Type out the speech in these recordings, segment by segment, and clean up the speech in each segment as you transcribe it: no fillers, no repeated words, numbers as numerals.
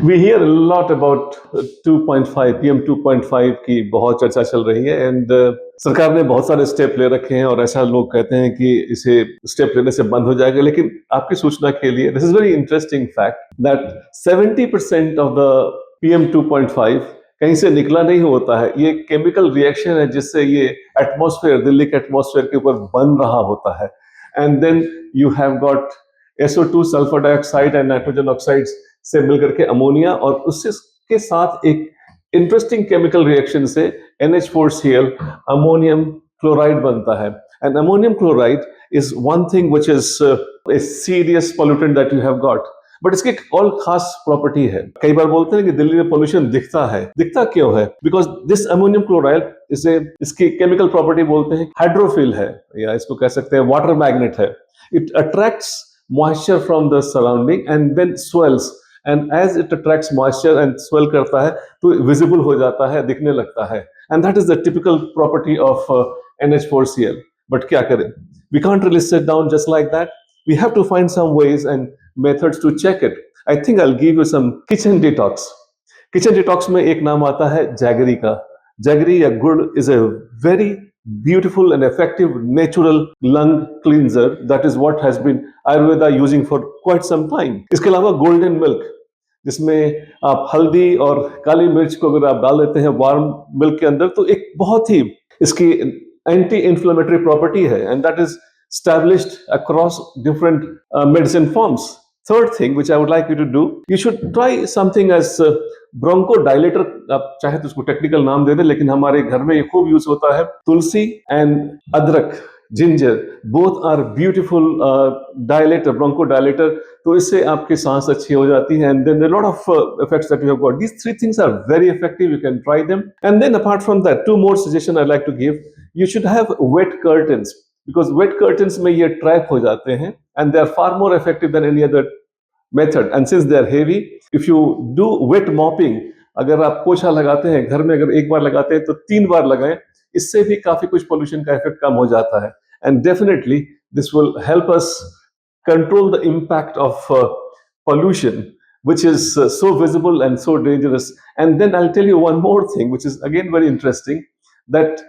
We hear a lot about 2.5 PM 2.5 की बहुत चर्चा चल रही है एंड सरकार ने बहुत सारे स्टेप ले रखे हैं और ऐसा लोग कहते हैं कि इसे स्टेप लेने से बंद हो जाएगा, लेकिन आपकी सूचना के लिए this is very interesting fact that 70% of the PM 2.5 कहीं से निकला नहीं होता है। ये केमिकल रिएक्शन है जिससे ये एटमॉस्फेयर, दिल्ली के एटमॉस्फेयर के ऊपर बन रहा होता है। And then you have got SO2 sulphur dioxide and nitrogen oxides से मिलकर के अमोनिया, और उससे के साथ एक इंटरेस्टिंग केमिकल रिएक्शन से NH4Cl अमोनियम क्लोराइड बनता है। And ammonium chloride is one thing which is a serious pollutant that you have got, but इसकी एक और खास प्रॉपर्टी है। कई बार बोलते हैं कि दिल्ली में पोल्यूशन दिखता है, दिखता क्यों है? बिकॉज दिस अमोनियम क्लोराइड इसे, इसकी केमिकल प्रॉपर्टी बोलते हैं हाइड्रोफिल है, या इसको कह सकते हैं वाटर मैग्नेट है। It attracts moisture from the surrounding and then swells, and as it attracts moisture and swell करता है तो विजिबल हो जाता है, दिखने लगता है। And that is the typical property of NH4Cl। But क्या करें, we can't really sit down just like that. We have to find some ways and methods to check it. I think I'll give you some kitchen detox. Kitchen detox में एक नाम आता है jaggery का। Jaggery या गुड़ is a very beautiful and effective natural lung cleanser. That is what has been Ayurveda using for quite some time. इसके अलावा golden milk, जिसमें आप हल्दी और काली मिर्च को अगर आप डाल देते हैं वार्म मिल्क के अंदर, तो एक बहुत ही इसकी एंटी इन्फ्लेमेटरी प्रॉपर्टी है, and that is established across different medicine forms. Third thing which I would like you to do, you should try something as bronchodilator. आप चाहे तो उसको टेक्निकल नाम दे दें, लेकिन हमारे घर में ये खूब यूज होता है। तुलसी एंड अदरक, ginger, both are beautiful dilator, bronchodilator. तो इससे आपकी सांस अच्छी हो जाती है। And then lot of effects that you have got. These three things are very effective, you can try them. And then apart from that, two more suggestion I like to give. You should have wet curtains, because wet curtains में ये trap हो जाते हैं and they are far more effective than any other method. And since they are heavy, if you do wet mopping, अगर आप पोछा लगाते हैं घर में, अगर एक बार लगाते हैं तो 3 बार लगाएं, इससे भी काफी कुछ पोल्यूशन का इफेक्ट कम हो जाता है। And definitely this will help us control the impact of pollution, which is so visible and so dangerous. And then I'll tell you one more thing which is again very interesting, that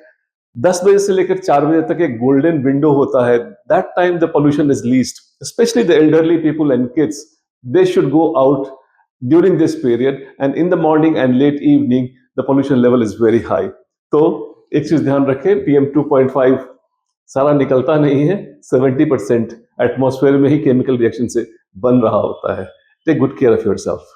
10 बजे से लेकर 4 बजे तक एक golden window होता है। That time the pollution is least, specially the elderly people and kids, they should go out during this period, and in the morning and let evening the pollution level is very high. तो एक चीज ध्यान रखें, PM 2.5 सारा निकलता नहीं है, 70% atmosphere में ही केमिकल रिएक्शन से बन रहा होता है। Take good care of yourself.